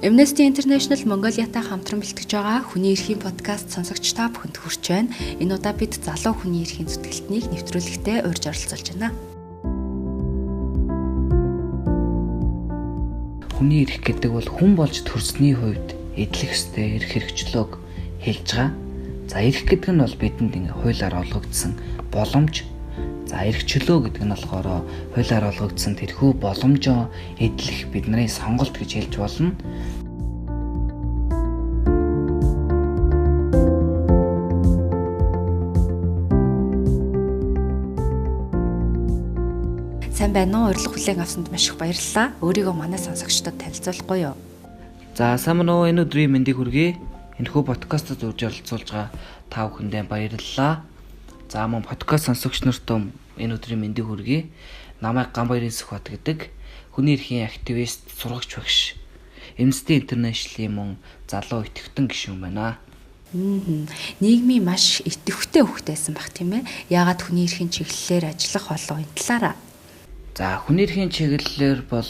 Amnesty International Mongolia-тай хамтран бэлтгэж байгаа хүний эрхийн подкаст сонсогч та бүхэнд хүрч байна. Энэ удаа бид залуу хүний эрхийн зүтгэлтнийг нэвтрүүлэгтээ урьж оролцуулж байна. Хүний эрх гэдэг бол хүн болж төрсний хувьд эдлэх ёстой эрх хэрэгчлөөг хэлж байгаа. За эрх гэдэг нь бол бидэнд ингээ хуулиар олгогдсон боломж. За эрх чөлөө гэдэг нь болохоор хуулиар олгогдсон тэрхүү боломжоо эдлэх бидний сонголт гэж хэлж болно. Сайн байна уу? Урилга хүлээн авсанд маш их баярлалаа. Өөрийгөө манай сонсогчдод танилцуулахгүй юу? За сайн байна уу? Энэ өдрийн мэндийг хүргэе. Энэхүү подкастад урьж оролцуулж байгаа та бүхэндээ баярлалаа. За мөн подкаст сонсогч нартаа энэ өдрийн мэндийг хүргэе. Намайг Ганбаярын Сүхбат гэдэг хүний эрхийн активист, сургагч багш. Amnesty International-ийн мөн залуу идэвхтэн гишүүн байна. Нийгмийн маш идэвхтэй хөвгтэйсэн баг тийм ээ. Яагаад хүний эрхийн чиглэлээр ажиллах болов энэ талаараа? За хүний эрхийн чиглэлээр бол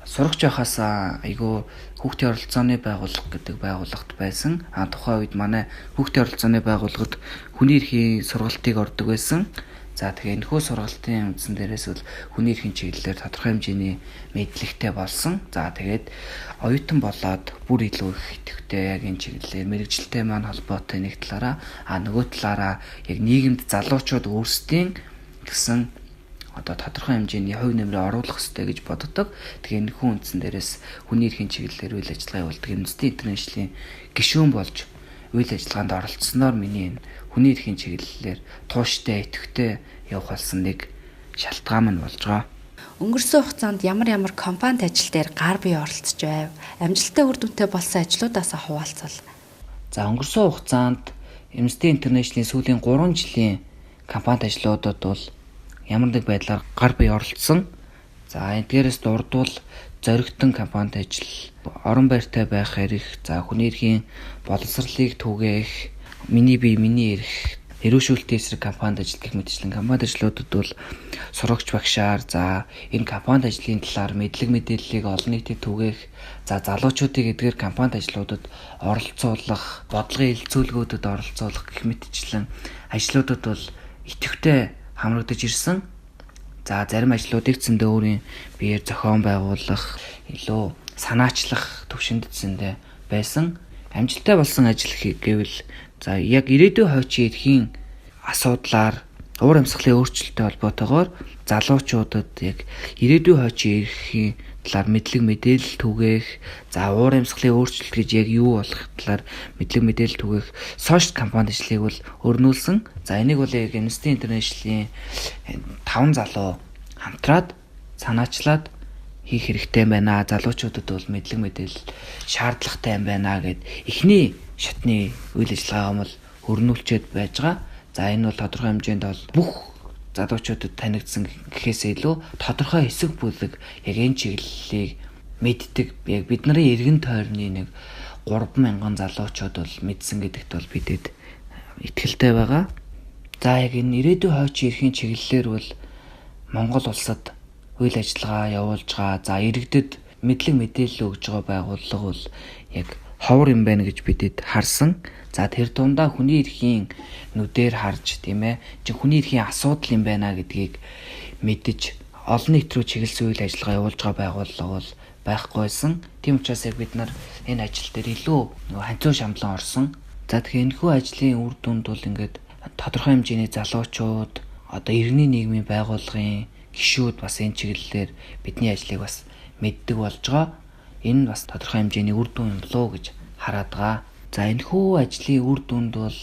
сурагч байхаас айгүй хүүхдийн оролцооны байгууллага гэдэг байгууллагт байсан. Тухайн үед манай хүүхдийн оролцооны байгууллагад хүний эрхийн сургалтыг ордог байсан. За тэгээ энэхүү сургалтын үндсэн дээрээс бол хүний эрхийн чиглэлээр тодорхой хэмжээний мэдлэгтэй болсон. За тэгээд оюутан болоод бүр илүү их идэвхтэй яг энэ чиглэлээр мэрэгжилтэй маань холбоотой нэг талаараа нөгөө талаараа яг нийгэмд залуучууд өөрсдийн гэсэн одоо тодорхой хэмжээний хувь нэмрээ оруулах хэрэгтэй гэж боддог. Тэгээ энэхүү үндсэн дээрээс хүний эрхийн чиглэлээр үйл ажиллагаа явуулдаг Amnesty International-ийн гишүүн болж үйл ажиллагаанд оролцсноор миний энэ хүний эрхийн чиглэлээр тууштай идэвхтэй явах болсон нэг шалтгаан мань болж байгаа. Өнгөрсөн хугацаанд ямар компанид ажил дээр гар бие оролцож байв? Амжилттай үр дүнтэй болсон ажлуудаасаа хуваалцвал. За өнгөрсөн хугацаанд Amnesty International-ийн сүүлийн 3 жилийн компанид ажлуудад бол ямар нэг байдлаар гар бие оролцсон. За эдгээрээс дурдвал зоригтон компанид ажил, орон байртай байх эрх, за хүний эрхийн боловсролыг түгээх, миний бие миний эрх, эрүүшүүлэлтийн эсрэг компанид ажил гэх мэтчлэн компанид ажлуудад бол сурагч багшаар за энэ компанид ажлын талаар мэдлэг мэдээллийг олон нийтэд түгээх, за залуучуудыг эдгээр компанид ажлуудад оролцуулах, бодлогын хэлцүүлгүүдэд оролцуулах гэх мэтчлэн ажлуудад бол идэвхтэй хамрагдаж ирсэн. За зарим ажлуудыг зөндөө өөрийн биеэр зохион байгуулах, илүү санаачлах төвшөнд зөндөө байсан. Амжилттай болсон ажил гэвэл за яг ирээдүйн хойчийн эрхийн асуудлаар уур амьсгалын өөрчлөлттэй холбоотойгоор залуучуудад яг ирээдүйн хойчийн эрхийн талаар мэдлэг мэдээлэл түгээх, за уур амьсгалын өөрчлөлт гэж яг юу болох талаар мэдлэг мэдээлэл түгээх сошиал компани ажлыг бол өрнүүлсэн. За энийг бол яг Amnesty International-ийн 5 залуу хамтраад санаачлаад хийх хэрэгтэй байна. Залуучуудад бол мэдлэг мэдээлэл шаардлагатай юм байна гэд эхний шатны үйл ажиллагаа бол өрнүүлчихэд байж байгаа. За энэ бол тодорхой хэмжээнд бол бүх залуучуудад танигдсан гэхээс илүү тодорхой хэсэг бүлэг яг энэ чиглэлийг мэддэг. Яг бидний эргэн тойрны нэг 3,000 залуучууд бол мэдсэн гэдэгт бол бидэд итгэлтэй байгаа. За яг энэ ирээдүйн хойчийн эрхийн чиглэлээр бол Монгол улсад үйл ажиллагаа явуулж байгаа. За иргэдэд мэдлэг мэдээлэл өгж байгаа байгууллага бол яг ховор юм байна гэж бидэд харсан. За тэр дундаа хүний эрхийн нүдээр харж тийм ээ хүний эрхийн асуудал юм байна гэдгийг мэдэж олон нийт рүү чиглэсэн үйл ажиллагаа явуулж байгаа байгууллага бол байхгүйсэн. Тийм учраас яг бид нар энэ ажил дээр илүү ханцуу шамлан орсон. За тэгэхээр энэхүү ажлын үр дүнд бол ингээд тодорхой хэмжээний залуучууд одоо иргэний нийгмийн байгууллагын гишүүд бас энэ чиглэлээр бидний ажлыг бас мэддэг болж байгаа. Энэ бас тодорхой хэмжээний үр дүн юм болоо гэж хараад байгаа. За энэхүү ажлын үр дүнд бол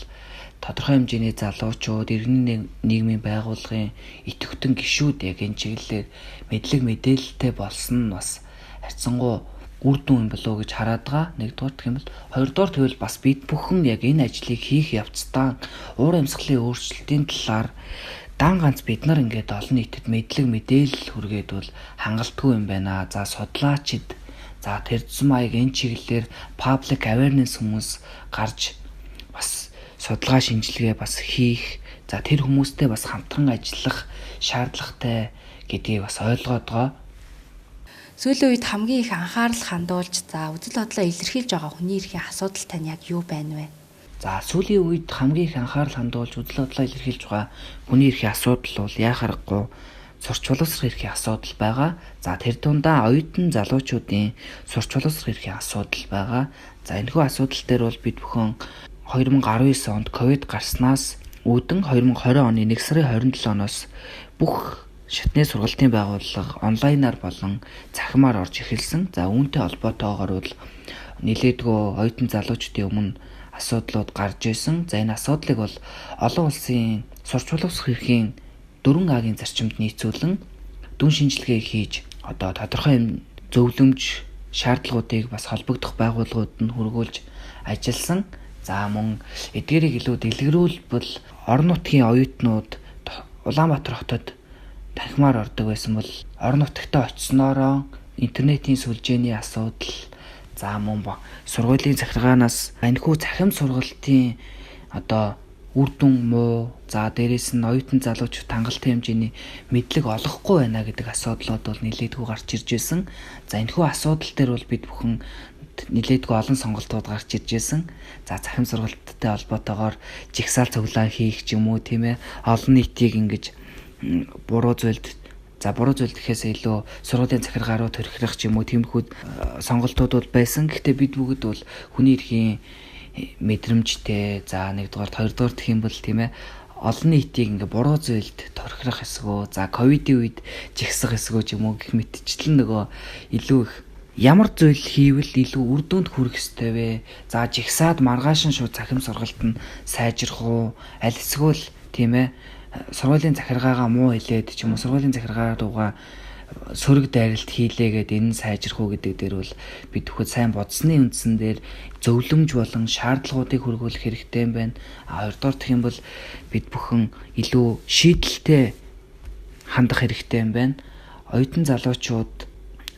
тодорхой хэмжээний залуучууд иргэний нийгмийн байгууллагын идэвхтэн гишүүд яг энэ чиглэлээр мэдлэг мэдээлэлтэй болсон нь бас харьцангуй үр дүн юм болоо гэж хараад байгаа. Нэгдүгээр гэх юм бол хоёрдугаар тэгвэл бас бид бүхэн яг энэ ажлыг хийх явцдаа уур амьсгалын өөрчлөлтийн талаар дан ганц бид нар ингээд олон нийтэд мэдлэг мэдээлэл хүргээд бол хангалтгүй юм байна. За судлаачид за тэрдсэн маяг энэ чиглэлээр public awareness хүмүүс гарч бас судалгаа шинжилгээ бас хийх, за тэр хүмүүстэй бас хамтран ажиллах шаардлагатай гэдгийг бас ойлгоод байгаа. Сүүлийн үед хамгийн их анхаарал хандуулж үзэл бодлоо илэрхийлж байгаа хүний эрхийн асуудал тань яг юу байна вэ? За сүүлийн үед хамгийн их анхаарал хандуулж үзэл бодлоо илэрхийлж байгаа хүний эрхийн асуудал бол яхахгүй сурч боловсрох эрхийн асуудал байгаа. За тэр дундаа оюутан залуучуудын сурч боловсрох эрхийн асуудал байгаа. За энэхүү асуудал дээр бол бид бүхэн 2019 онд ковид гарснаас үүдэн 2020 оны 1 сарын 27-оос бүх шатны сургалтын байгууллага онлайнаар болон цахимаар орж эхэлсэн. За үүнтэй холбоотойгоор бол нэлээдгүй оюутан залуучдын өмнө асуудлууд гарч ирсэн. За энэ асуудлыг бол олон улсын сурч боловсрох эрхийн 4 агийн зарчимд нийцүүлэн дүн шинжилгээ хийж тодорхой зөвлөмж шаардлагуудыг бас холбогдох байгууллагууд нь хүргүүлж ажилласан. За мөн эдгээрийг илүү дэлгэрүүлбэл орон нутгийн оюутнууд Улаанбаатар хотод танхимаар ордог байсан бол орон нутагтаа очсноороо интернетийн сүлжээний асуудал, за мөн сургуулийн захиргаанаас энэхүү цахим сургалтын үр дүн муу, за дээрээс нь оюутан залуучууд хангалттай хэмжээний мэдлэг олохгүй байна гэдэг асуудлууд бол нэлээдгүй гарч ирж байсан. За энэхүү асуудал дээр бол бид бүхэн нэлээдгүй олон сонголтууд гарч ирж байсан. За цахим сургалттай холбоотойгоор жигсаал цуглаан хийх ч юм уу тийм ээ, олон нийтийг ингэж буруу зүйлд гэхээс илүү сургуулийн захиргаа руу төрхрөх ч юм уу тиймэрхүү сонголтууд бол байсан. Гэхдээ бид бүгд бол хүний эрхийн мэдрэмжтэй, за нэгдүгээр, хоёрдугаар гэх юм бол тийм ээ, олон нийтийг ингээ буруу зүйлд торхирох эсгөө, за ковидын үед жигсах эсгөө ч юм уу гэх мэтчлэн нөгөө илүү их ямар зүйл хийвэл илүү үр дүнд хүрэх ёстой вэ? За жигсаад маргааш нь шууд цахим сургалт нь сайжрах уу? Аль эсвэл тийм ээ, сургуулийн захиргаагаа муу хэлээд ч юм уу сургуулийн захиргаа руугаа сөрөг дайралт хийлээгээд энэ сайжрах уу гэдэг дээр бол бид бүхэд сайн бодсны үндсэн дээр зөвлөмж болон шаардлагуудыг хүргүүлэх хэрэгтэй юм байна. Хоёрдугаар гэх юм бол бид бүхэн илүү шийдэлтэй хандах хэрэгтэй юм байна. Оюутан залуучууд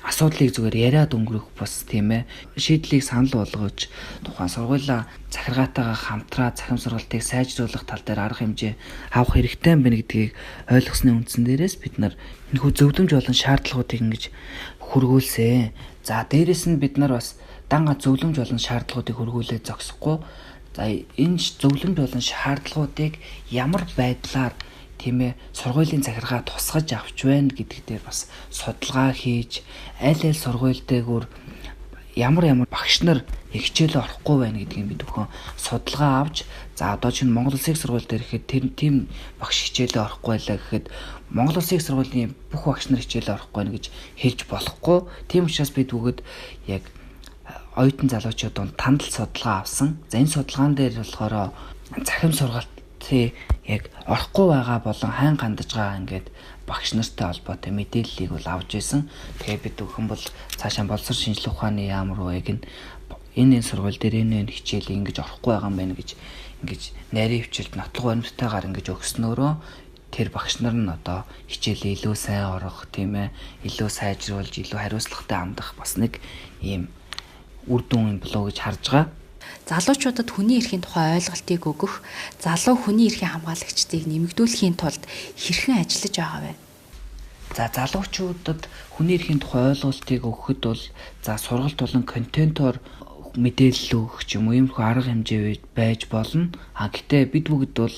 асуудлыг зүгээр яриад өнгөрөх бас тийм ээ, шийдлийг санал болгож тухайн сургуулаа захиргаатайгаа хамтраа цахим сургалтыг сайжруулах тал дээр арга хэмжээ авах хэрэгтэй юм байна гэдгийг ойлгосны үндсэн дээрээс бид нар энэхүү зөвлөмж болон шаардлагуудыг ингэж хүргүүлсэн. За дээрээс нь бид нар бас данга зөвлөмж болон шаардлагуудыг хүргүүлээд зогсохгүй. За энэ зөвлөмж болон шаардлагуудыг ямар байдлаар тийм ээ сургуулийн захиргаа тусгаж авч байна гэдэг дээр бас судалгаа хийж аль сургууль дээгүүр ямар багш нар хичээлээ орохгүй байна гэдгийг бид бүхэн судалгаа авч, за одоо чинь Монгол Улсын их сургууль дээр ихэд тийм багш хичээлээ орохгүй байлаа гэхэд Монгол Улсын их сургуулийн бүх багш нар хичээлээ орохгүй байна гэж хэлж болохгүй. Тийм учраас бид бүгд яг оюутан залуучууд донд тандал судалгаа авсан. За энэ судалгаан дээр болохоор цахим сургалт яг орохгүй байгаа болон хайн гандаж байгаа ингээд багш нартай холбоотой мэдээллийг бол авч байсан. Тэгээ бид бүхэн бол цаашаа боловсрол шинжилгээ ухааны яам руу яг энэ сургууль дээр энэ хичээл ингэж орохгүй байгаа юм байна гэж ингэж нарийн хвчилд нотлох баримттайгаар ингэж өгснөөрөө тэр багш нар нь одоо хичээлээ илүү сайн орох тийм ээ, илүү сайжруулж, илүү хариуцлагатай амдах бас нэг ийм үр дүн юм болоо гэж харж байгаа. Залуучуудад хүний эрхийн тухай ойлголтыг өгөх, залуу хүний эрхийн хамгаалагчдыг нэмэгдүүлэхийн тулд хэрхэн ажиллаж байгаа вэ? За залуучуудад хүний эрхийн тухай ойлголтыг өгөхөд бол за сургалт болон контентоор мэдээлэл өгөх ч юм уу иймэрхүү арга хэмжээ байж болно. Гэтээ бид бүгд бол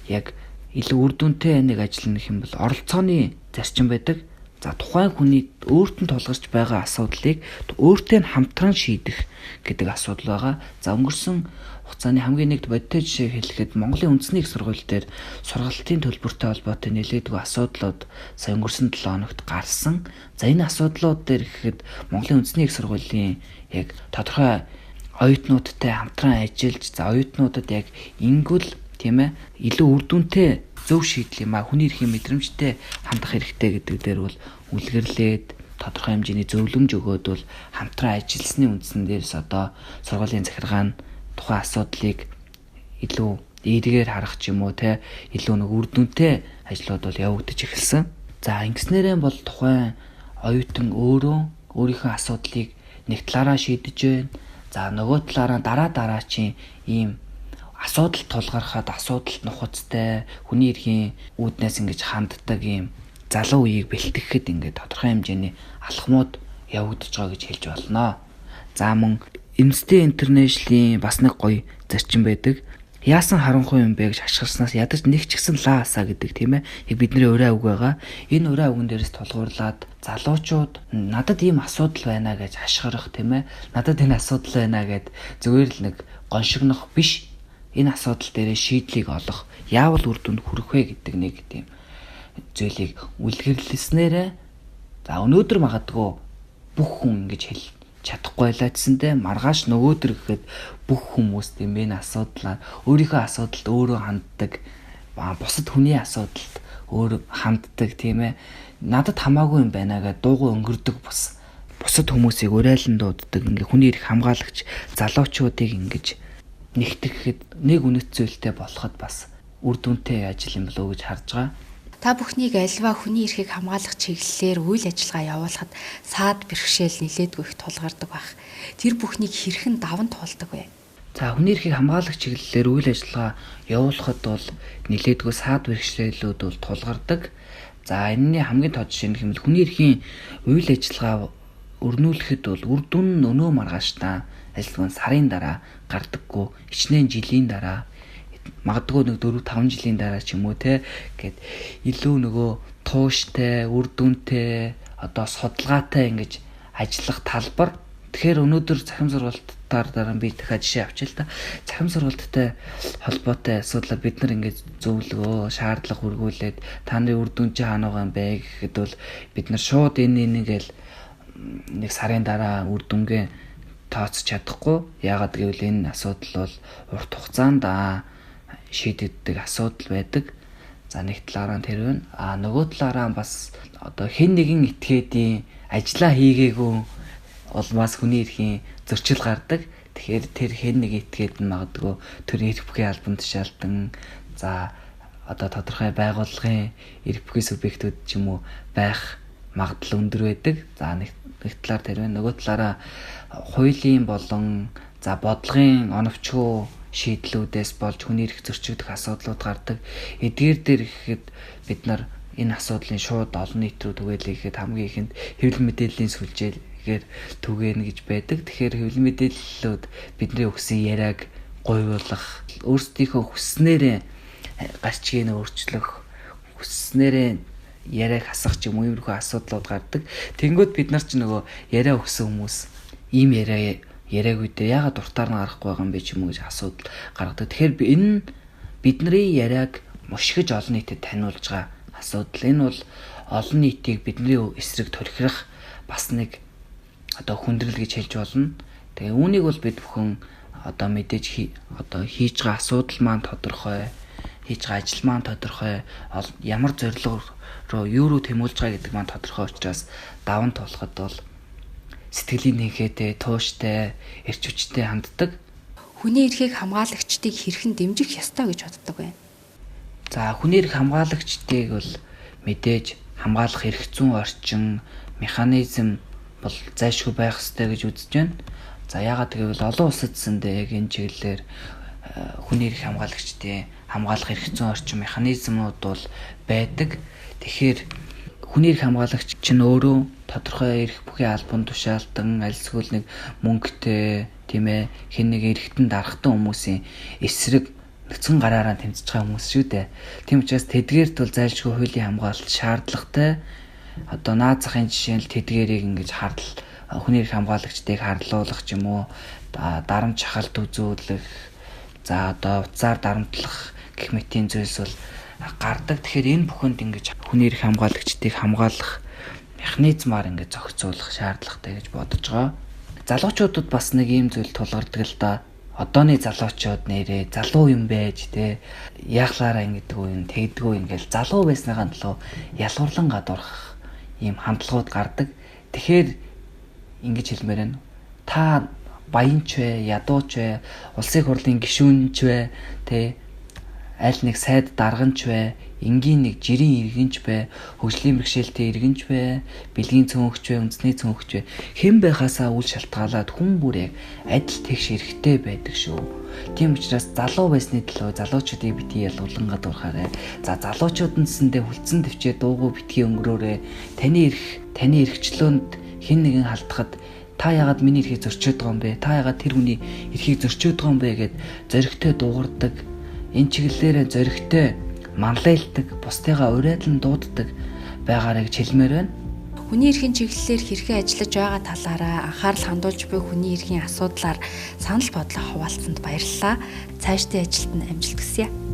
яг илүү үр дүнтэй нэг ажил нэх юм бол оролцооны зарчим байдаг. За тухайн хүний өөртөө тулгарч байгаа асуудлыг өөртөө хамтран шийдэх гэдэг асуудал байгаа. За өнгөрсөн хугацааны хамгийн нэгд бодиттой жишээ хэлэхэд Монголын үндэсний их сургууль дээр сургалтын төлбөртэй холбоотой нэлээдгүй асуудлууд сая өнгөрсөн 7 хоногт гарсан. За энэ асуудлууд дээр гэхэд Монголын үндэсний их сургуулийн яг тодорхой оюутнуудтай хамтран ажиллаж, за оюутнуудад яг ингүүл тийм ээ илүү үр дүнтэй зөв шийдэл юм а хүний эрхийн мэдрэмжтэй хандах хэрэгтэй гэдэг дээр бол үлгэрлээд тодорхой хэмжээний зөвлөмж өгөөд бол хамтран ажилласны үндсэн дээрс одоо сургуулийн захиргаа нь тухайн асуудлыг илүү эергээр харах ч юм уу те илүү нэг үр дүнтэй ажлууд бол явагдаж эхэлсэн. За ингэснээрээ бол тухайн оюутан өөрөө өөрийнхөө асуудлыг нэг талаараа шийдэж байна. За нөгөө талаараа дараа чинь ийм асуудал тулгархад асуудалт нухацтай хүний эрхийн үүднээс ингэж ханддаг юм залуу үеийг бэлтгэхэд ингээд тодорхой хэмжээний алхмууд явагдаж байгаа гэж хэлж болно. За мөн Amnesty International-ийн бас нэг гоё зарчим байдаг. Яасан харанхуй юм бэ гэж хашгирснаас ядаж нэг ч гэсэн лаасаа гэдэг тийм ээ. Бидний өрөө үг байгаа. Энэ өрөө үгэн дээрээс тулгуурлаад залуучууд надад ийм асуудал байна гэж хашгирах тийм ээ. Надад энэ асуудал байна гэд зүгээр л нэг гоншигнох биш. Энэ асуудал дээрээ шийдлийг олох, яавал үр дүнд хүрэх вэ гэдэг нэг тийм зүйлийг үлгэрлэснээрээ за өнөөдөр магадгүй бүх хүн ингэж хэл чадахгүй байлаа гэсэндээ маргааш нөгөөдөр гэхэд бүх хүмүүс тийм энэ асуудлаар өөрийнхөө асуудалд өөрөө ханддаг, бусад хүний асуудалд өөр ханддаг тийм ээ. Надад хамаагүй юм байна гэдэг дуугүй өнгөрдөг бусад хүмүүсийг уриалан дууддаг ингээ хүний эрх хамгаалагч залуучуудыг ингэж нэгтгэхэд нэг үнэт зүйлтэй болоход бас үр дүнтэй ажил юм болов уу гэж харж байгаа. Та бүхнийг альва хүний эрхийг хамгаалах чиглэлээр үйл ажиллагаа явуулахад саад бэрхшээл нилээдгүй их тулгардаг байх. Тэр бүхнийг хэрхэн даван туулдаг вэ? За хүний эрхийг хамгаалах чиглэлээр үйл ажиллагаа явуулахад бол нилээдгүй саад бэрхшээлүүд бол тулгардаг. За энэний хамгийн тод жишээ нь хэмээл хүний эрхийн үйл ажиллагаа өрнүүлэхэд бол үр дүн өнөө маргааштай ажиллагаа сарын дараа гардаггүй, хичнээн жилийн дараа магадгүй нэг 4-5 жилийн дараа ч юм уу те гэд илүү нөгөө тууштай, үр дүнтэй, одоо судалгаатай ингэж ажиллах талбар. Тэгэхээр өнөөдөр цахим сургалтаар дараа би дахиад жишээ авчил та. Цахим сургалттай холбоотой асуудлаар бид нар ингэж зөвлөгөө, шаардлага хүргүүлээд таны үр дүн чи хаана байгаа юм бэ гэхэд бол бид нар шууд энэ нэгэл нэг сарын дараа үр дүнгээ тооцож чадахгүй. Яагаад гэвэл энэ асуудал бол урт хугацаанд шийдэгддэг асуудал байдаг. За нэг талаараа тэр байна. Нөгөө талаараа бас одоо хэн нэгэн этгээдийн ажиллаа хийгээгүй улмаас хүний эрхийн зөрчил гардаг. Тэгэхээр тэр хэн нэг этгээд нь магадгүй тэр эрх бүхий албан тушаалтан за одоо тодорхой байгууллагын эрх бүхий субъектүүд ч юм уу байх магадлал өндөр байдаг. За нэг талаар тэр байна. Нөгөө талаараа хуулийн болон за бодлогын оновчгүй шийдлүүдээс болж хүний эрх зөрчигдөх асуудлууд гардаг. Эдгээр дээр ихэд бид нар энэ асуудлын шууд олон нийт рүү түгээлэхэд хамгийн ихэнд хэвлэл мэдээллийн сүлжээгээр түгээнэ гэж байдаг. Тэгэхээр хэвлэл мэдээллүүд бидний өгсөн яриаг гойвуулах, өөрсдийнхөө хүснээрээ гарчгийг өөрчлөх, хүснээрээ яриаг хасах ч юм уу иймэрхүү асуудлууд гардаг. Тэнгүүд бид нар ч нөгөө яриа өгсөн хүмүүс ийм яриаг үедээ ягаад дуртаар нь гарахгүй байгаа юм бэ ч юм уу гэж асуудал гаргадаг. Тэгэхээр энэ бидний яриаг мушгиж олон нийтэд таниулж байгаа асуудал. Энэ бол олон нийтийг бидний эсрэг төрхирах бас нэг одоо хүндрэл гэж хэлж болно. Тэгээ үүнийг бол бид бүхэн одоо мэдээж одоо хийж байгаа асуудал маань тодорхой, хийж байгаа ажил маань тодорхой, ямар зорилго руу юу руу тэмүүлж байгаа гэдэг маань тодорхой учраас даван туулахад бол сэтгэлийн нэгхэтэй, тууштай, эрч хүчтэй ханддаг. Хүний эрхийг хамгаалагчдыг хэрхэн дэмжих ёстой гэж боддог вэ? За хүний эрх хамгаалагчдыг бол мэдээж хамгаалах эрх зүйн орчин, механизм бол зайлшгүй байх ёстой гэж үзэж байна. За яагаад гэвэл олон улсад зэндээ яг энэ чиглэлээр хүний эрх хамгаалагчдын хамгаалах эрх зүйн орчин механизмууд бол байдаг. Тэгэхээр хүний эрх хамгаалагч чинь өөрөө тодорхой эрх бүхий албан тушаалтан альсгүүл нэг мөнгөтэй тийм ээ хэн нэг эрхтэн дарахтан хүмүүсийн эсрэг нүцгэн гараараа тэмцэж байгаа хүмүүс шүү дээ. Тийм учраас тэдгээрт бол зайлшгүй хуулийн хамгаалалт шаардлагатай. Одоо наад захын жишээ нь л тэдгээрийг ингэж хүний эрх хамгаалагчдыг харлуулах ч юм уу дарамт шахалт үзүүлэх за одоо уцаар дарамтлах гэх мэтийн зүйлс бол гардаг. Тэгэхээр энэ бүхэнд ингэж хүний эрх хамгаалагчдыг хамгаалах механизмаар ингэж зохицуулах шаардлагатай гэж бодож байгаа. Залуучуудад бас нэг ийм зүйл тулгардаг л да. Одооны залуучууд нэрээ залуу юм байж те яахлаараа ингэдэг үе тэгдэг үе ингээл залуу байсныхаа төлөө ялгуурлан гадуурхах ийм хандлагууд гардаг. Тэгэхээр ингэж хэлмээр байна. Та баянч вэ, ядууч вэ, улсын хурлын гишүүнч вэ, те аль нэг сайд дарганч вэ, энгийн нэг жирийн иргэнч вэ, хөгжлийн бэрхшээлтэй иргэнч вэ, бэлгийн цөөнхч вэ, үндэсний цөөнхч вэ, хэн байхаасаа үл шалтгаалаад хүн бүр яг адил тэгш эрхтэй байдаг шүү. Тийм учраас залуу байсны төлөө залуучуудыг битгий ялгуулан гадуурхаарай. За залуучуудансэндээ хүлцэн төвчээ дуугүй битгий өнгөрөөрэй. Таны эрхчлөөнд хэн нэгэн халтахад та яагаад миний эрхийг зөрчөөд байгаа юм бэ? Та яагаад тэр хүний эрхийг зөрчөөд байгаа юм бэ гэд зоригтой дуугардаг. Энэ чиглэлээрээ зоригтой манлайлдаг, бусдыгаа урайдлан дууддаг байгаарыг хэлмээр байна. Хүний эрхийн чиглэлээр хэрхэн ажиллаж байгаа талаараа анхаарал хандуулж буй хүний эрхийн асуудлаар санал бодлоо хуваалцсанд баярлалаа. Цаашдын ажилд нь амжилт хүсье.